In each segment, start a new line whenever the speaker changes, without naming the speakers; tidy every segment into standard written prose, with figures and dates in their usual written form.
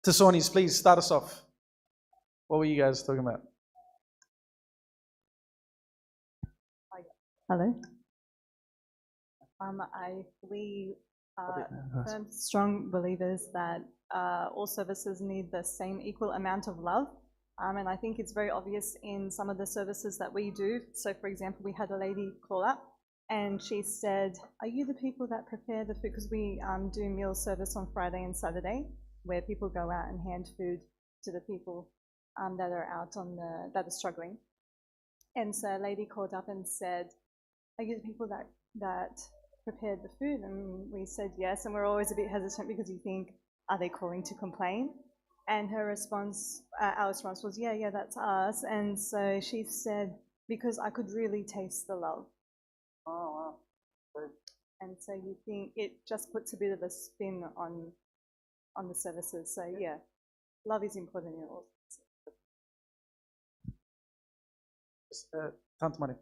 Tesaunis, please start us off. What were you guys talking about?
Hello. We are firm, strong believers that all services need the same equal amount of love. And I think it's very obvious in some of the services that we do. So, for example, we had a lady call up and she said, "Are you the people that prepare the food?" Because we do meal service on Friday and Saturday, where people go out and hand food to the people that are out that are struggling. And so a lady called up and said, "Are you the people that prepared the food?" And we said yes, and we're always a bit hesitant because you think, are they calling to complain? And her response, our response was, yeah, that's us. And so she said, because I could really taste the love.
Oh, wow. Great.
And so you think it just puts a bit of a spin on the services. So yeah, love is important in all.
Tante Marie.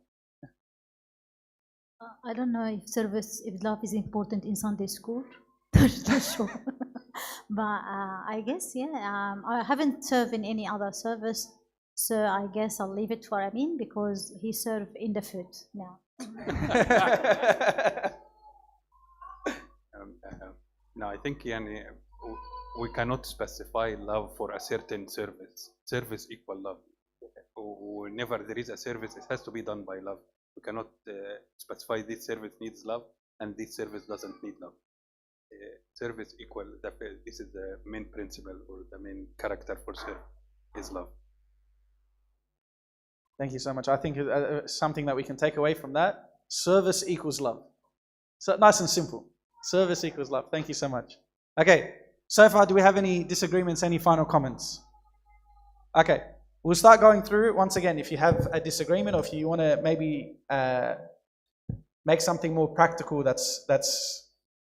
I don't know if love is important in Sunday school. Not sure. But I guess, yeah, I haven't served in any other service, so I guess I'll leave it for Amin because he served in the food now.
No, I think we cannot specify love for a certain service. Service equal love. Whenever there is a service, it has to be done by love. We cannot specify this service needs love and this service doesn't need love. Service equal, this is the main principle or the main character for service is love.
Thank you so much. I think something that we can take away from that, service equals love. So nice and simple. Service equals love. Thank you so much. Okay, so far do we have any disagreements, any final comments? Okay, we'll start going through once again. If you have a disagreement or if you want to maybe make something more practical that's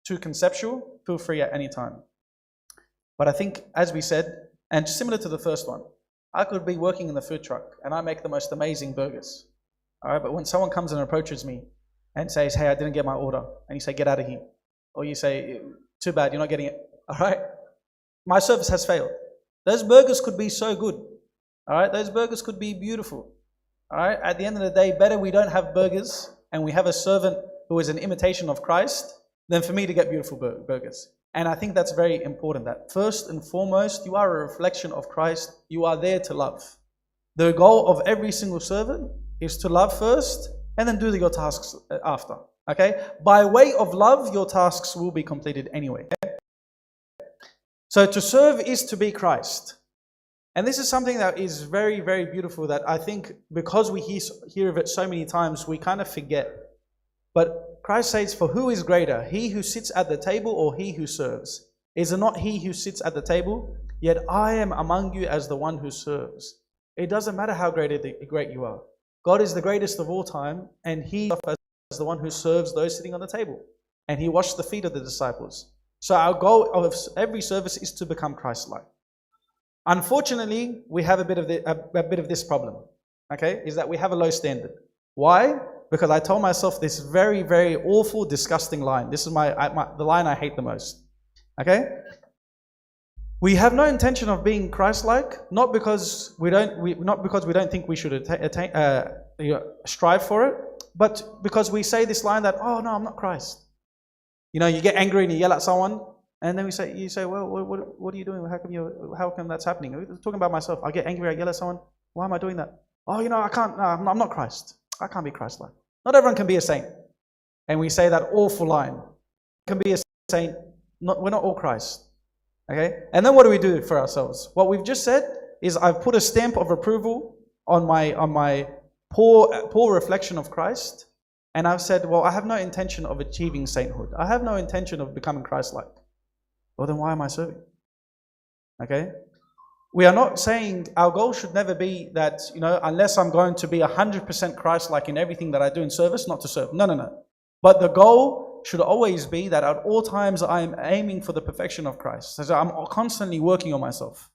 too conceptual, feel free at any time. But I think, as we said, and similar to the first one, I could be working in the food truck and I make the most amazing burgers. All right, but when someone comes and approaches me and says, "Hey, I didn't get my order," and you say, "Get out of here," or you say, "Too bad, you're not getting it," all right, my service has failed. Those burgers could be so good. All right, those burgers could be beautiful. All right, at the end of the day, better we don't have burgers and we have a servant who is an imitation of Christ than for me to get beautiful burgers. And I think that's very important, that first and foremost, you are a reflection of Christ. You are there to love. The goal of every single servant is to love first and then do your tasks after. Okay? By way of love, your tasks will be completed anyway. Okay? So to serve is to be Christ. And this is something that is very, very beautiful that I think because we hear of it so many times, we kind of forget. But Christ says, "For who is greater, he who sits at the table or he who serves? Is it not he who sits at the table? Yet I am among you as the one who serves." It doesn't matter how great you are. God is the greatest of all time, and he is the one who serves those sitting on the table. And he washed the feet of the disciples. So our goal of every service is to become Christ-like. Unfortunately, we have a bit of this problem, okay, is that we have a low standard. Why? Because I told myself this very, very awful, disgusting line. This is the line I hate the most, okay? We have no intention of being Christ-like, not because we don't think we should strive for it, but because we say this line that, "Oh no, I'm not Christ." You know, you get angry and you yell at someone, and then you say, "Well, what are you doing? How come that's happening?" I'm talking about myself. I get angry, I yell at someone. Why am I doing that? "Oh, you know, I can't. No, I'm not Christ. I can't be Christ-like." Not everyone can be a saint, and we say that awful line. Can be a saint. We're not all Christ. Okay, and then what do we do for ourselves? What we've just said is I've put a stamp of approval on my poor reflection of Christ, and I've said, well, I have no intention of achieving sainthood. I have no intention of becoming Christ-like. Well, then why am I serving? Okay, we are not saying our goal should never be that, you know, unless I'm going to be 100% Christ-like in everything that I do in service, not to serve. No. But the goal should always be that at all times I am aiming for the perfection of Christ. So I'm constantly working on myself.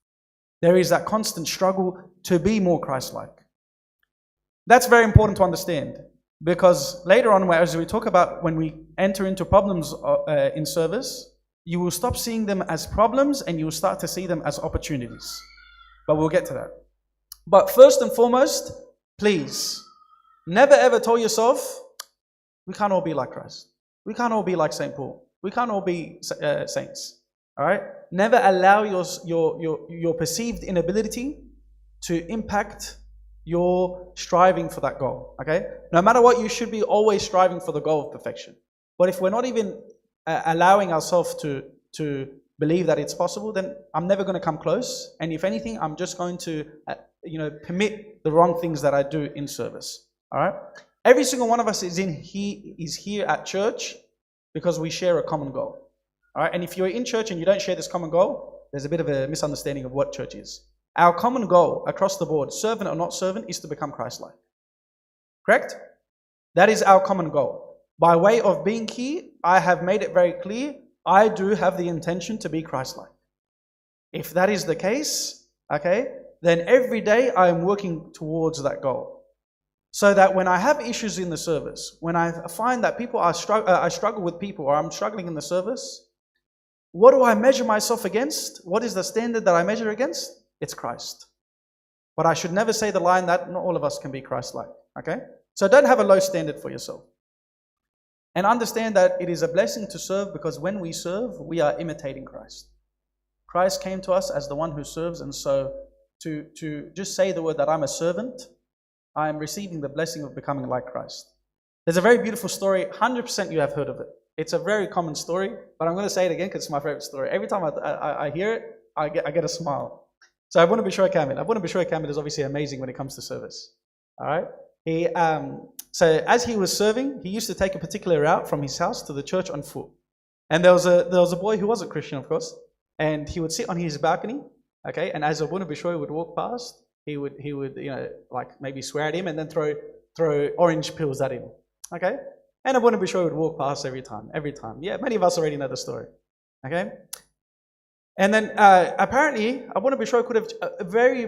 There is that constant struggle to be more Christ-like. That's very important to understand, because later on, as we talk about when we enter into problems in service, you will stop seeing them as problems and you will start to see them as opportunities. But we'll get to that. But first and foremost, please, never ever tell yourself, we can't all be like Christ. We can't all be like St. Paul. We can't all be saints. All right? Never allow your perceived inability to impact your striving for that goal. Okay? No matter what, you should be always striving for the goal of perfection. But if we're not even allowing ourselves to believe that it's possible, then I'm never going to come close. And if anything, I'm just going to permit the wrong things that I do in service. All right? Every single one of us is here at church because we share a common goal. All right? And if you're in church and you don't share this common goal, there's a bit of a misunderstanding of what church is. Our common goal across the board, servant or not servant, is to become Christ-like. Correct? That is our common goal. By way of being here, I have made it very clear, I do have the intention to be Christ-like. If that is the case, okay, then every day I am working towards that goal. So that when I have issues in the service, when I find that I struggle with people, or I'm struggling in the service, what do I measure myself against? What is the standard that I measure against? It's Christ. But I should never say the line that not all of us can be Christ-like. Okay? So don't have a low standard for yourself. And understand that it is a blessing to serve, because when we serve, we are imitating Christ. Christ came to us as the one who serves, and so to just say the word that I'm a servant, I am receiving the blessing of becoming like Christ. There's a very beautiful story. 100% you have heard of it. It's a very common story, but I'm going to say it again because it's my favorite story. Every time I hear it, I get a smile. So Abuna Bishoy Kamil. Abuna Bishoy Kamil is obviously amazing when it comes to service. All right. So as he was serving, he used to take a particular route from his house to the church on foot. And there was a boy who wasn't Christian, of course, and he would sit on his balcony. Okay, and as Abuna Bishoy would walk past, he would like maybe swear at him and then throw orange pills at him. Okay, and Abuna Bishoy would walk past every time. Yeah, many of us already know the story. Okay. And then apparently, Abuna Bishoy could have very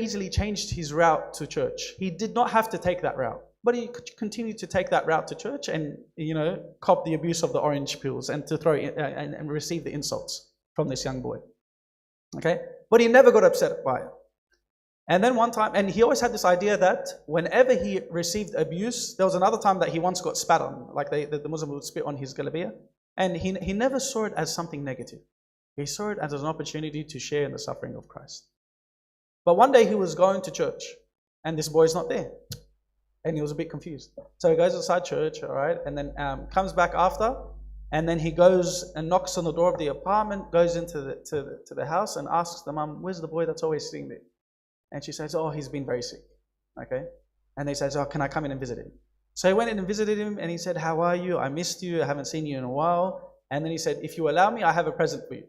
easily changed his route to church. He did not have to take that route, but he continued to take that route to church and, cop the abuse of the orange pills and to throw and receive the insults from this young boy. Okay, but he never got upset by it. And then one time, and he always had this idea that whenever he received abuse, there was another time that he once got spat on, like the Muslim would spit on his galabia, and he never saw it as something negative. He saw it as an opportunity to share in the suffering of Christ. But one day he was going to church, and this boy's not there. And he was a bit confused. So he goes inside church, all right, and then comes back after, and then he goes and knocks on the door of the apartment, goes into the house and asks the mum, where's the boy that's always sitting there? And she says, oh, he's been very sick. Okay? And they says, oh, can I come in and visit him? So he went in and visited him, and he said, how are you? I missed you. I haven't seen you in a while. And then he said, if you allow me, I have a present for you.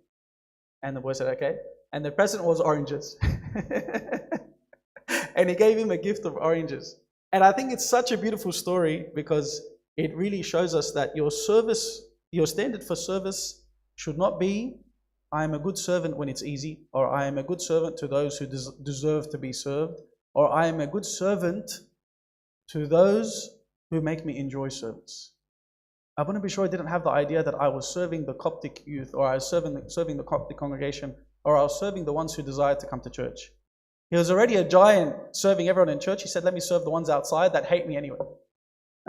And the boy said, okay. And the present was oranges. And he gave him a gift of oranges. And I think it's such a beautiful story because it really shows us that your standard for service should not be, I am a good servant when it's easy, or I am a good servant to those who deserve to be served, or I am a good servant to those who make me enjoy service. Abuna Bishoy didn't have the idea that I was serving the Coptic youth, or I was serving the Coptic congregation, or I was serving the ones who desired to come to church. He was already a giant serving everyone in church. He said, let me serve the ones outside that hate me anyway.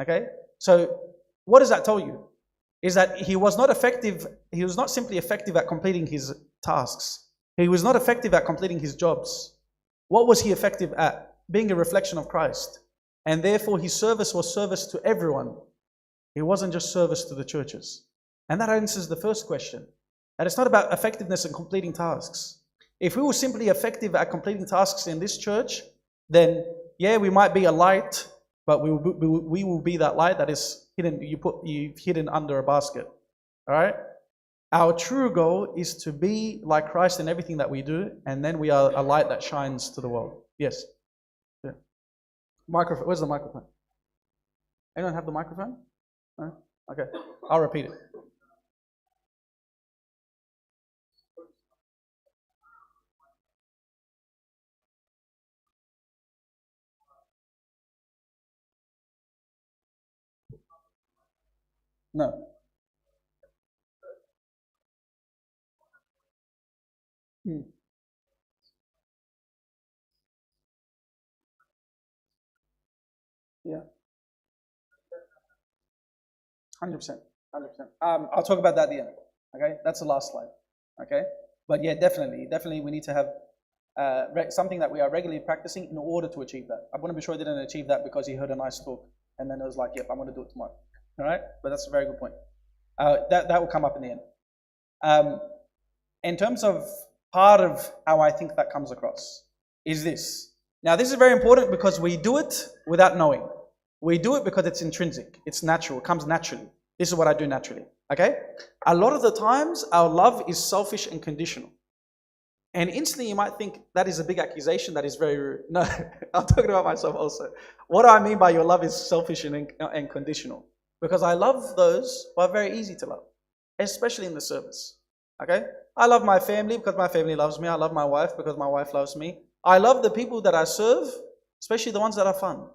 Okay? So what does that tell you? Is that he was not effective. He was not simply effective at completing his tasks. He was not effective at completing his jobs. What was he effective at? Being a reflection of Christ. And therefore his service was service to everyone. It wasn't just service to the churches. And that answers the first question. That it's not about effectiveness in completing tasks. If we were simply effective at completing tasks in this church, then yeah, we might be a light, but we will be that light that is hidden. You've hidden under a basket. All right. Our true goal is to be like Christ in everything that we do, and then we are a light that shines to the world. Yes. Yeah. Microphone. Where's the microphone? Anyone have the microphone? No? Okay. I'll repeat it. No. Hmm. Yeah. 100%. 100%. I'll talk about that at the end. Okay, that's the last slide. Okay, but yeah, definitely, we need to have something that we are regularly practicing in order to achieve that. I want to be sure I didn't achieve that because he heard a nice talk and then it was like, yep, I'm going to do it tomorrow. All right, but that's a very good point. That will come up in the end. In terms of part of how I think that comes across is this. Now, this is very important because we do it without knowing. We do it because it's intrinsic, it's natural, it comes naturally. This is what I do naturally, okay? A lot of the times, our love is selfish and conditional. And instantly you might think that is a big accusation, that is very rude. No, I'm talking about myself also. What do I mean by your love is selfish and conditional? Because I love those who are very easy to love, especially in the service, okay? I love my family because my family loves me. I love my wife because my wife loves me. I love the people that I serve, especially the ones that are fun.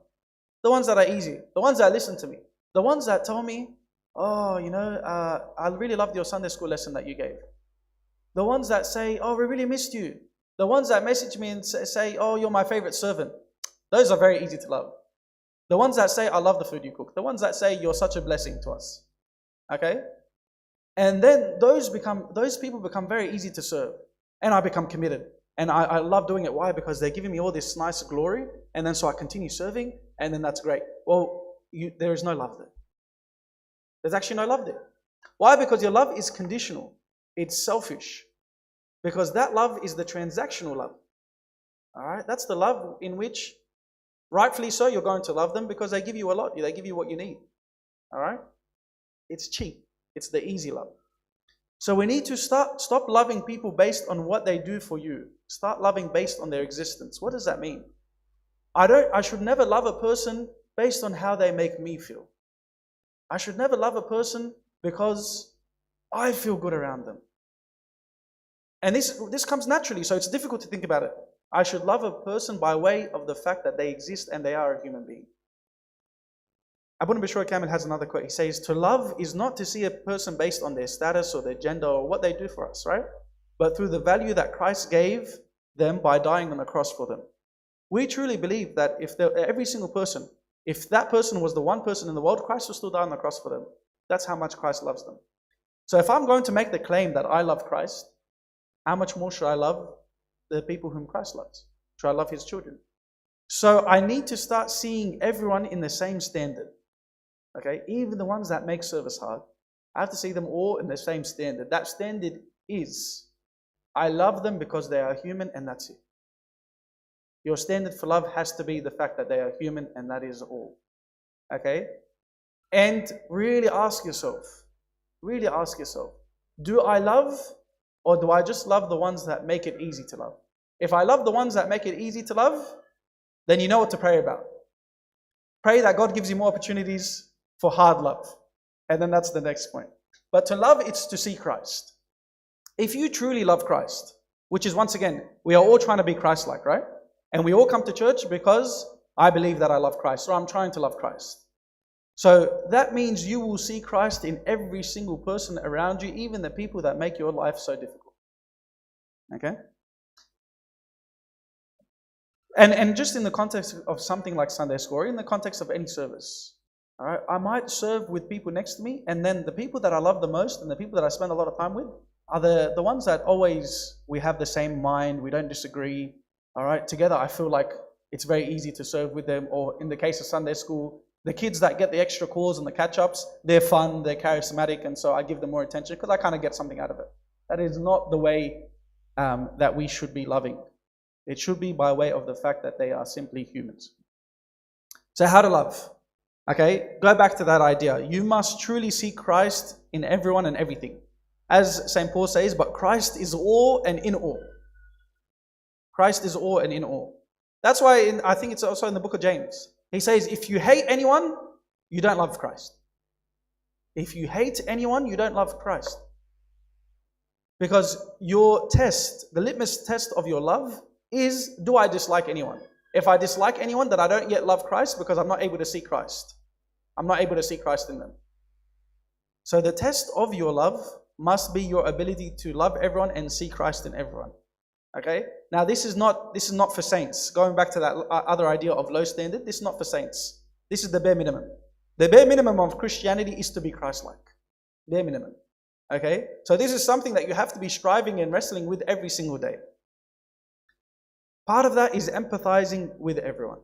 The ones that are easy, the ones that listen to me, the ones that tell me, oh, I really loved your Sunday school lesson that you gave. The ones that say, oh, we really missed you. The ones that message me and say, oh, you're my favorite servant. Those are very easy to love. The ones that say, I love the food you cook. The ones that say, you're such a blessing to us. Okay? And then those people become very easy to serve. And I become committed. And I love doing it. Why? Because they're giving me all this nice glory. And then so I continue serving. And then that's great. Well, there is no love there. There's actually no love there. Why? Because your love is conditional. It's selfish. Because that love is the transactional love. All right? That's the love in which, rightfully so, you're going to love them because they give you a lot. They give you what you need. All right? It's cheap. It's the easy love. So we need to stop loving people based on what they do for you. Start loving based on their existence. What does that mean? I should never love a person based on how they make me feel. I should never love a person because I feel good around them. And this comes naturally, so it's difficult to think about it. I should love a person by way of the fact that they exist and they are a human being. Abu Bishra Kamil has another quote. He says, to love is not to see a person based on their status or their gender or what they do for us, right? But through the value that Christ gave them by dying on the cross for them. We truly believe that every single person, if that person was the one person in the world, Christ will still die on the cross for them. That's how much Christ loves them. So if I'm going to make the claim that I love Christ, how much more should I love the people whom Christ loves? Should I love His children? So I need to start seeing everyone in the same standard. Okay, even the ones that make service hard, I have to see them all in the same standard. That standard is, I love them because they are human and that's it. Your standard for love has to be the fact that they are human and that is all. Okay? And really ask yourself, do I love or do I just love the ones that make it easy to love? If I love the ones that make it easy to love, then you know what to pray about. Pray that God gives you more opportunities for hard love. And then that's the next point. But to love, it's to see Christ. If you truly love Christ, which is once again, we are all trying to be Christ-like, right? And we all come to church because I believe that I love Christ, or I'm trying to love Christ. So that means you will see Christ in every single person around you, even the people that make your life so difficult. Okay? And just in the context of something like Sunday school, or in the context of any service, all right, I might serve with people next to me, and then the people that I love the most and the people that I spend a lot of time with are the ones that always we have the same mind, we don't disagree. All right, together I feel like it's very easy to serve with them. Or in the case of Sunday school, the kids that get the extra calls and the catch-ups, they're fun, they're charismatic, and so I give them more attention because I kind of get something out of it. That is not the way that we should be loving. It should be by way of the fact that they are simply humans. So how to love? Okay, go back to that idea. You must truly see Christ in everyone and everything. As St. Paul says, but Christ is all and in all. Christ is all and in all. That's why I think it's also in the book of James. He says, if you hate anyone, you don't love Christ. If you hate anyone, you don't love Christ. Because your test, the litmus test of your love is, do I dislike anyone? If I dislike anyone, then I don't yet love Christ because I'm not able to see Christ. I'm not able to see Christ in them. So the test of your love must be your ability to love everyone and see Christ in everyone. Okay? Now this is not for saints. Going back to that other idea of low standard, this is not for saints. This is the bare minimum. The bare minimum of Christianity is to be Christ-like. Bare minimum. Okay? So this is something that you have to be striving and wrestling with every single day. Part of that is empathizing with everyone.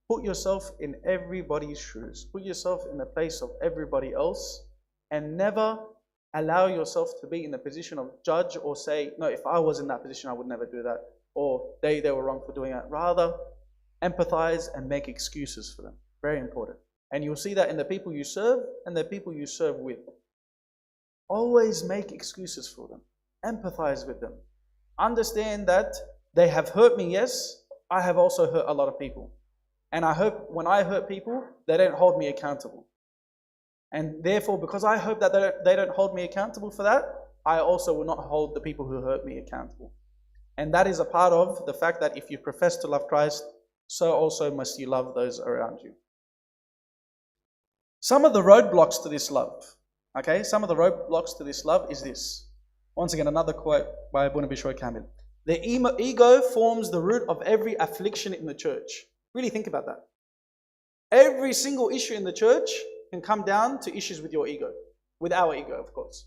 Put yourself in everybody's shoes. Put yourself in the place of everybody else, and never allow yourself to be in the position of judge or say, no, if I was in that position, I would never do that. Or they were wrong for doing that. Rather, empathize and make excuses for them. Very important. And you'll see that in the people you serve and the people you serve with. Always make excuses for them. Empathize with them. Understand that they have hurt me, yes. I have also hurt a lot of people. And I hope when I hurt people, they don't hold me accountable. And therefore, because I hope that they don't hold me accountable for that, I also will not hold the people who hurt me accountable. And that is a part of the fact that if you profess to love Christ, so also must you love those around you. Some of the roadblocks to this love, okay? Some of the roadblocks to this love is this. Once again, another quote by Abuna Bishoy Kamil. The ego forms the root of every affliction in the church. Really think about that. Every single issue in the church can come down to issues with your ego. With our ego, of course.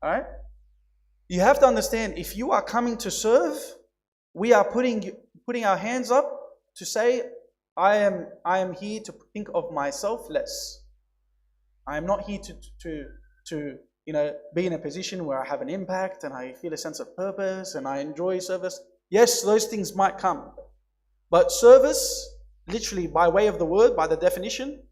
Alright? You have to understand, if you are coming to serve, we are putting our hands up to say, I am here to think of myself less. I am not here to be in a position where I have an impact and I feel a sense of purpose and I enjoy service. Yes, those things might come. But service, literally by way of the word, by the definition,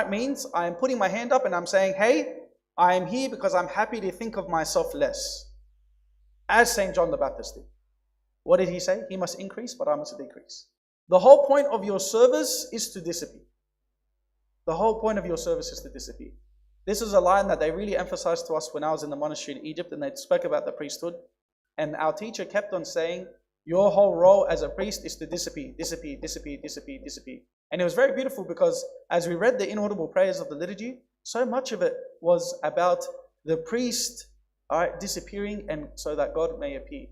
means I am putting my hand up and I'm saying, hey, I am here because I'm happy to think of myself less. As St. John the Baptist did. What did he say? He must increase, but I must decrease. The whole point of your service is to disappear. The whole point of your service is to disappear. This is a line that they really emphasized to us when I was in the monastery in Egypt, and they spoke about the priesthood. And our teacher kept on saying, your whole role as a priest is to disappear, disappear, disappear, disappear, disappear. And it was very beautiful because as we read the inaudible prayers of the liturgy, so much of it was about the priest disappearing and so that God may appear.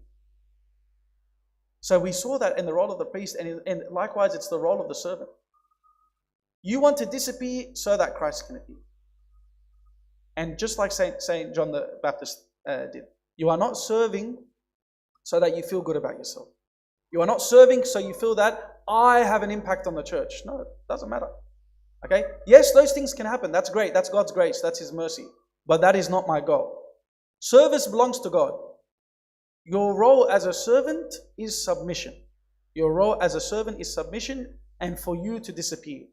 So we saw that in the role of the priest, and likewise it's the role of the servant. You want to disappear so that Christ can appear. And just like Saint John the Baptist did, you are not serving so that you feel good about yourself. You are not serving so you feel that I have an impact on the church. No, it doesn't matter. Okay? Yes, those things can happen. That's great. That's God's grace. That's His mercy. But that is not my goal. Service belongs to God. Your role as a servant is submission. Your role as a servant is submission and for you to disappear.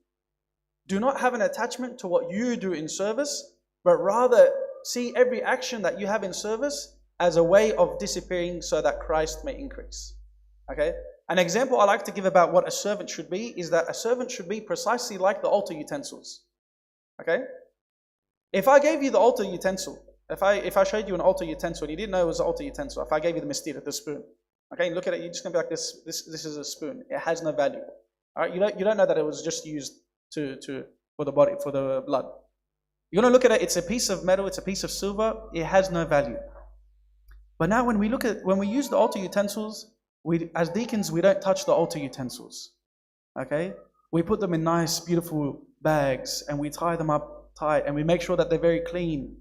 Do not have an attachment to what you do in service, but rather see every action that you have in service as a way of disappearing so that Christ may increase. Okay? An example I like to give about what a servant should be is that a servant should be precisely like the altar utensils. Okay? If I gave you the altar utensil, if I showed you an altar utensil and you didn't know it was an altar utensil, if I gave you the mistira, the spoon, okay, look at it, you're just going to be like, this is a spoon. It has no value. All right? You don't know that it was just used for the body, for the blood. You're going to look at it, it's a piece of metal, it's a piece of silver, it has no value. But now when we use the altar utensils, as deacons, we don't touch the altar utensils. Okay? We put them in nice, beautiful bags and we tie them up tight and we make sure that they're very clean.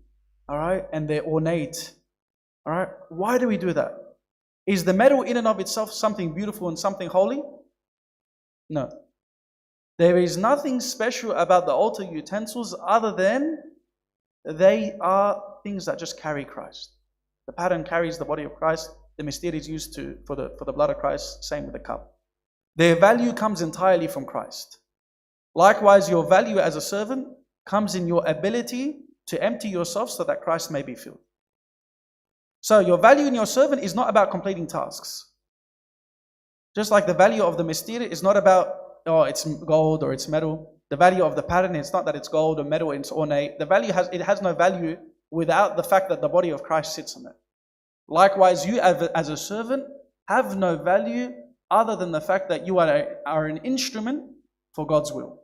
All right? And they're ornate. All right? Why do we do that? Is the metal in and of itself something beautiful and something holy? No. There is nothing special about the altar utensils other than they are things that just carry Christ. The pattern carries the body of Christ. The mystère is used for the blood of Christ. Same with the cup. Their value comes entirely from Christ. Likewise, your value as a servant comes in your ability to empty yourself so that Christ may be filled. So your value in your servant is not about completing tasks. Just like the value of the mystère is not about, it's gold or it's metal. The value of the pattern is not that it's gold or metal, it's ornate. It has no value without the fact that the body of Christ sits on it. Likewise, you as a servant have no value other than the fact that you are an instrument for God's will.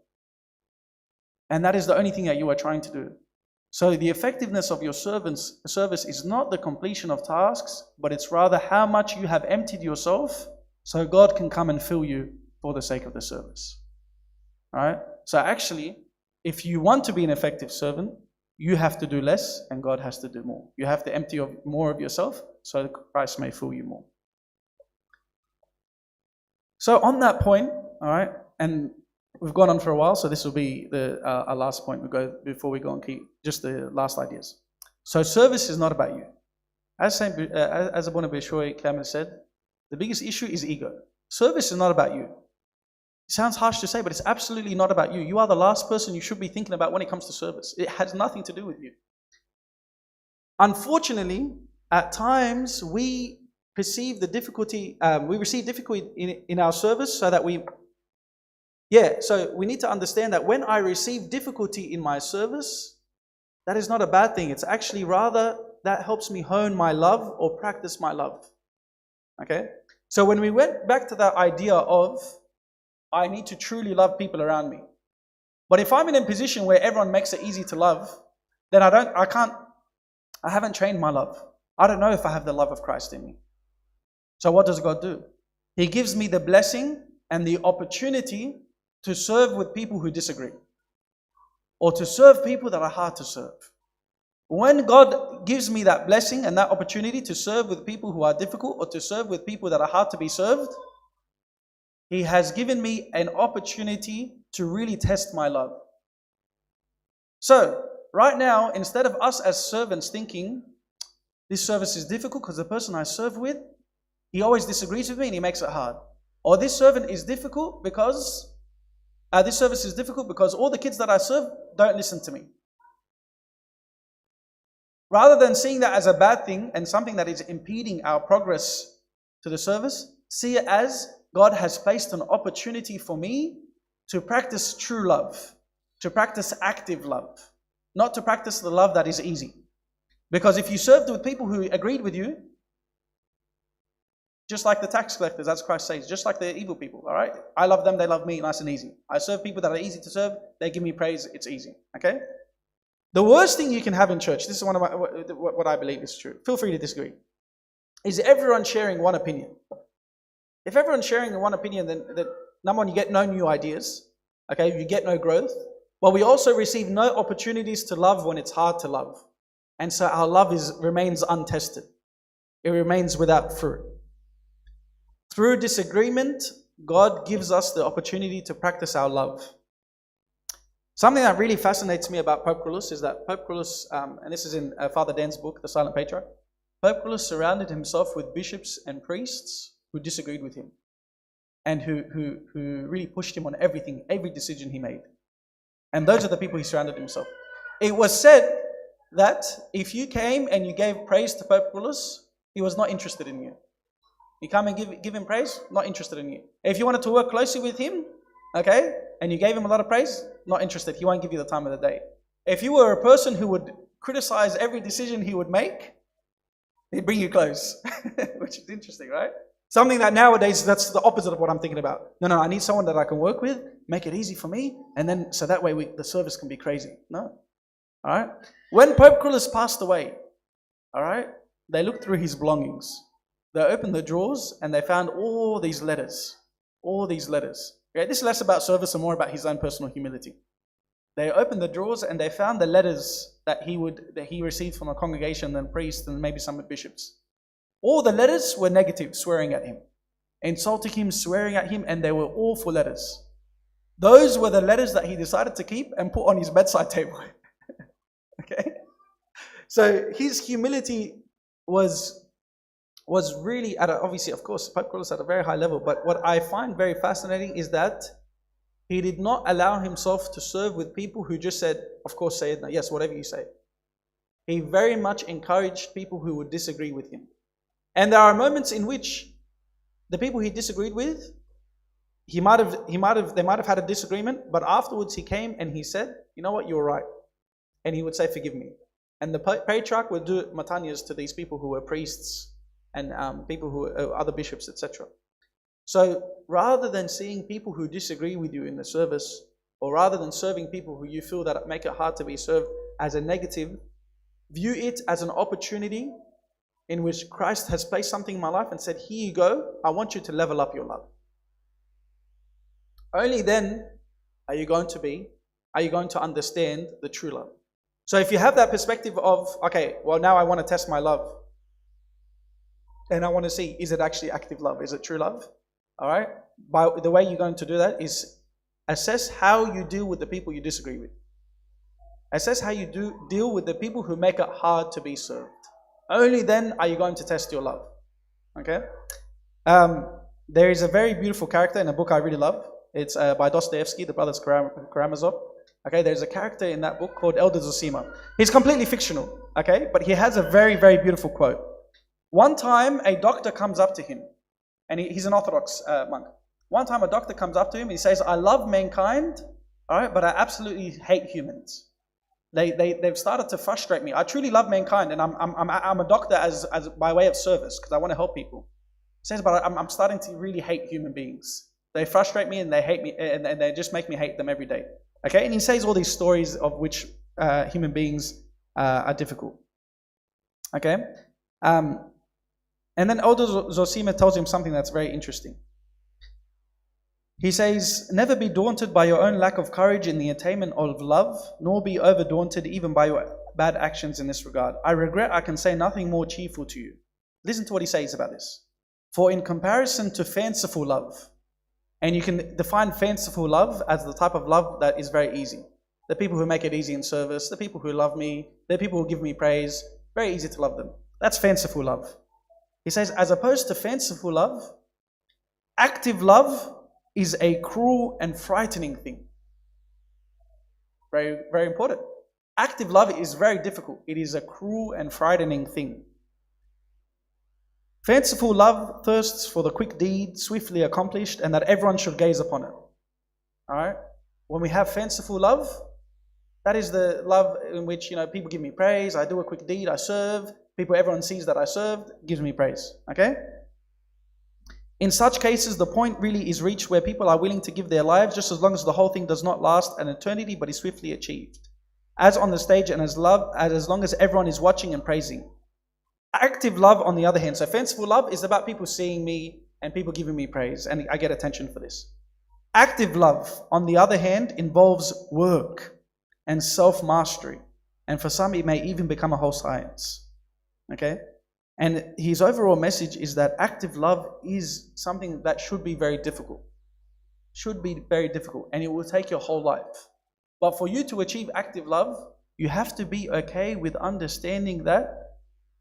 And that is the only thing that you are trying to do. So the effectiveness of your service is not the completion of tasks, but it's rather how much you have emptied yourself so God can come and fill you for the sake of the service. All right? So actually, if you want to be an effective servant, you have to do less and God has to do more. You have to empty more of yourself so Christ may fill you more. So on that point, all right, and we've gone on for a while, so this will be our last point before we go and keep just the last ideas. So service is not about you. As Abuna Bishoy Kamil said, the biggest issue is ego. Service is not about you. It sounds harsh to say, but it's absolutely not about you. You are the last person you should be thinking about when it comes to service. It has nothing to do with you. Unfortunately, at times we receive difficulty in our service so that so we need to understand that when I receive difficulty in my service, that is not a bad thing. It's actually rather that helps me hone my love or practice my love. Okay? So when we went back to that idea of I need to truly love people around me. But if I'm in a position where everyone makes it easy to love, then I haven't trained my love. I don't know if I have the love of Christ in me. So what does God do? He gives me the blessing and the opportunity to serve with people who disagree, or to serve people that are hard to serve. When God gives me that blessing and that opportunity to serve with people who are difficult, or to serve with people that are hard to be served, He has given me an opportunity to really test my love. So, right now, instead of us as servants thinking, this service is difficult because the person I serve with, he always disagrees with me and he makes it hard. Or this service is difficult because all the kids that I serve don't listen to me. Rather than seeing that as a bad thing and something that is impeding our progress to the service, see it as God has placed an opportunity for me to practice true love, to practice active love, not to practice the love that is easy. Because if you served with people who agreed with you, just like the tax collectors, as Christ says, just like the evil people, all right? I love them, they love me, nice and easy. I serve people that are easy to serve, they give me praise, it's easy, okay? The worst thing you can have in church, this is what I believe is true, feel free to disagree, is everyone sharing one opinion. If everyone's sharing one opinion, then number one, you get no new ideas, okay? You get no growth. But we also receive no opportunities to love when it's hard to love. And so our love remains untested. It remains without fruit. Through disagreement, God gives us the opportunity to practice our love. Something that really fascinates me about Pope Kyrillos is that Pope Kyrillos, and this is in Father Dan's book, The Silent Patriarch, Pope Kyrillos surrounded himself with bishops and priests who disagreed with him and who really pushed him on every decision he made. And those are the people he surrounded himself. It was said that if you came and you gave praise to Pope Kyrillos, he was not interested in you. You come and give him praise, not interested in you. If you wanted to work closely with him, okay, and you gave him a lot of praise, not interested. He won't give you the time of the day. If you were a person who would criticize every decision he would make, he'd bring you close, which is interesting, right? Something that nowadays, that's the opposite of what I'm thinking about. No, I need someone that I can work with, make it easy for me, and then so that way the service can be crazy. No. All right? When Pope Kyrillos passed away, all right, they looked through his belongings. They opened the drawers and they found all these letters. Okay? This is less about service and more about his own personal humility. They opened the drawers and they found the letters that he received from a congregation and priests and maybe some bishops. All the letters were negative, swearing at him, insulting him, swearing at him, and they were awful letters. Those were the letters that he decided to keep and put on his bedside table. Okay? So his humility was really obviously, of course, Pope Kyrillos at a very high level, but what I find very fascinating is that he did not allow himself to serve with people who just said, of course, say it, yes, whatever you say. He very much encouraged people who would disagree with him. And there are moments in which the people he disagreed with, they might have had a disagreement, but afterwards he came and he said, you know what, you're right. And he would say, forgive me. And the patriarch would do matanyas to these people who were priests and people who were other bishops, etc. So rather than seeing people who disagree with you in the service, or rather than serving people who you feel that make it hard to be served, as a negative. View it as an opportunity in which Christ has placed something in my life and said, here you go, I want you to level up your love. Only then are you going to understand the true love. So if you have that perspective of, okay, well now I want to test my love. And I want to see, is it actually active love? Is it true love? All right? By the way you're going to do that is assess how you deal with the people you disagree with. Assess how you deal with the people who make it hard to be served. Only then are you going to test your love. Okay? There is a very beautiful character in a book I really love. It's by Dostoevsky, the brothers Karamazov. Okay, there's a character in that book called Elder Zosima. He's completely fictional, okay, but he has a very, very beautiful quote. One time, a doctor comes up to him, and he's an Orthodox monk. One time, a doctor comes up to him, and he says, I love mankind, all right, but I absolutely hate humans. They've started to frustrate me. I truly love mankind, and I'm a doctor as by way of service, because I want to help people. He says, but I'm starting to really hate human beings. They frustrate me, and they hate me, and they just make me hate them every day. Okay, and he says all these stories of which human beings are difficult. Okay, and then Elder Zosima tells him something that's very interesting. He says, never be daunted by your own lack of courage in the attainment of love, nor be over-daunted even by your bad actions in this regard. I regret I can say nothing more cheerful to you. Listen to what he says about this. For in comparison to fanciful love, and you can define fanciful love as the type of love that is very easy. The people who make it easy in service, the people who love me, the people who give me praise, very easy to love them. That's fanciful love. He says, as opposed to fanciful love, active love is a cruel and frightening thing. Very, very important. Active love is very difficult. It is a cruel and frightening thing. Fanciful love thirsts for the quick deed, swiftly accomplished, and that everyone should gaze upon it. All right? When we have fanciful love, that is the love in which, people give me praise, I do a quick deed, I serve, everyone sees that I served, gives me praise. Okay? In such cases, the point really is reached where people are willing to give their lives just as long as the whole thing does not last an eternity but is swiftly achieved. As on the stage and as long as everyone is watching and praising. Active love, on the other hand, so fanciful love is about people seeing me and people giving me praise, and I get attention for this. Active love, on the other hand, involves work and self-mastery, and for some it may even become a whole science. Okay? And his overall message is that active love is something that should be very difficult. Should be very difficult, and it will take your whole life. But for you to achieve active love, you have to be okay with understanding that,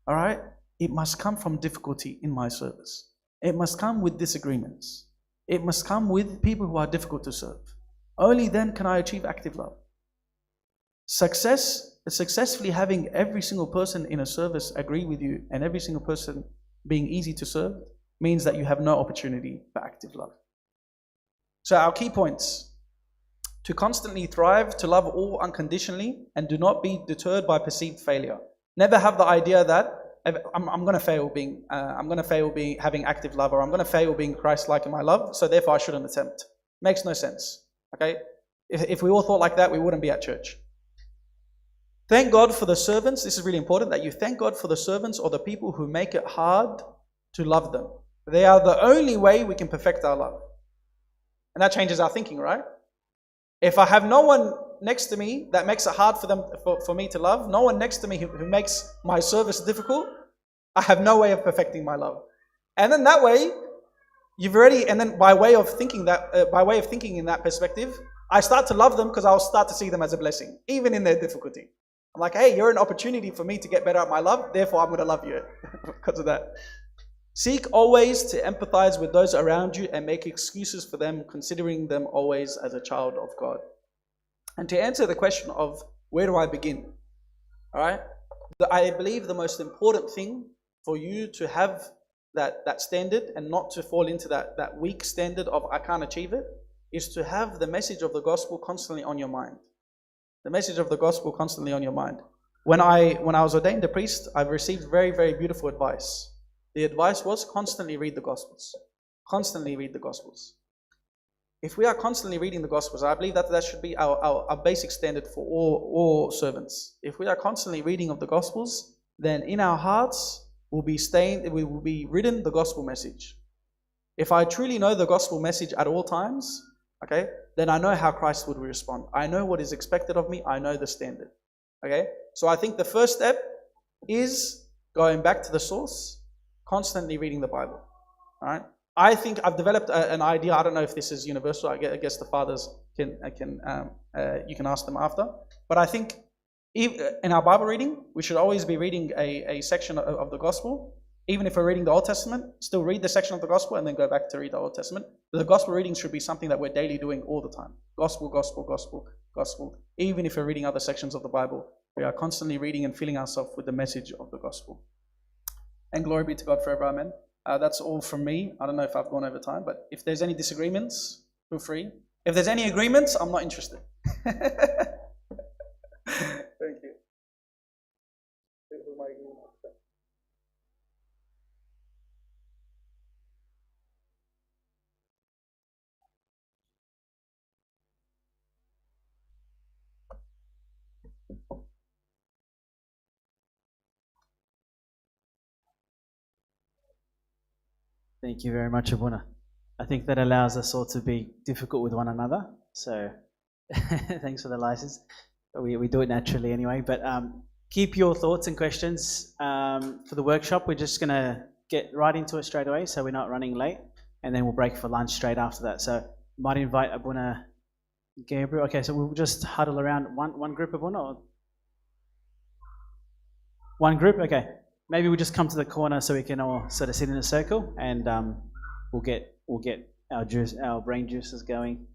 all right, it must come from difficulty in my service. It must come with disagreements. It must come with people who are difficult to serve. Only then can I achieve active love. Successfully having every single person in a service agree with you and every single person being easy to serve means that you have no opportunity for active love. So our key points: to constantly thrive, to love all unconditionally, and do not be deterred by perceived failure. Never have the idea that I'm going to fail being having active love, or I'm going to fail being Christ-like in my love, so therefore I shouldn't attempt. Makes no sense. Okay? If we all thought like that, we wouldn't be at church. Thank God for the servants. This is really important, that you thank God for the servants or the people who make it hard to love them. They are the only way we can perfect our love. And that changes our thinking, right? If I have no one next to me that makes it hard for me to love, no one next to me who makes my service difficult, I have no way of perfecting my love. And then that way, and then by way of thinking in that perspective, I start to love them because I'll start to see them as a blessing, even in their difficulty. I'm like, hey, you're an opportunity for me to get better at my love, therefore I'm going to love you because of that. Seek always to empathize with those around you and make excuses for them, considering them always as a child of God. And to answer the question of where do I begin? All right? I believe the most important thing for you to have that standard and not to fall into that weak standard of I can't achieve it, is to have the message of the gospel constantly on your mind. The message of the gospel constantly on your mind. When I was ordained a priest, I received very, very beautiful advice. The advice was constantly read the Gospels. Constantly read the Gospels. if we are constantly reading the Gospels, I believe that that should be our basic standard for all servants. If we are constantly reading of the Gospels, then in our hearts will be written the gospel message. If I truly know the gospel message at all times, okay, then I know how Christ would respond. I know what is expected of me. I know the standard. Okay, so I think the first step is going back to the source, constantly reading the Bible. All right. I think I've developed an idea. I don't know if this is universal. I guess the fathers you can ask them after. But I think in our Bible reading, we should always be reading a section of the Gospel. Even if we're reading the Old Testament, still read the section of the Gospel and then go back to read the Old Testament. The Gospel reading should be something that we're daily doing all the time. Gospel, Gospel, Gospel, Gospel. Even if we're reading other sections of the Bible, we are constantly reading and filling ourselves with the message of the Gospel. And glory be to God forever, amen. That's all from me. I don't know if I've gone over time, but if there's any disagreements, feel free. If there's any agreements, I'm not interested. Thank you.
Thank you very much, Abuna. I think that allows us all to be difficult with one another. So thanks for the license. We do it naturally anyway. But keep your thoughts and questions for the workshop. We're just going to get right into it straight away so we're not running late. And then we'll break for lunch straight after that. So might invite Abuna Gabriel. Okay, so we'll just huddle around one group, Abuna? Or one group? Okay. Maybe we'll just come to the corner so we can all sort of sit in a circle, and we'll get our brain juices going.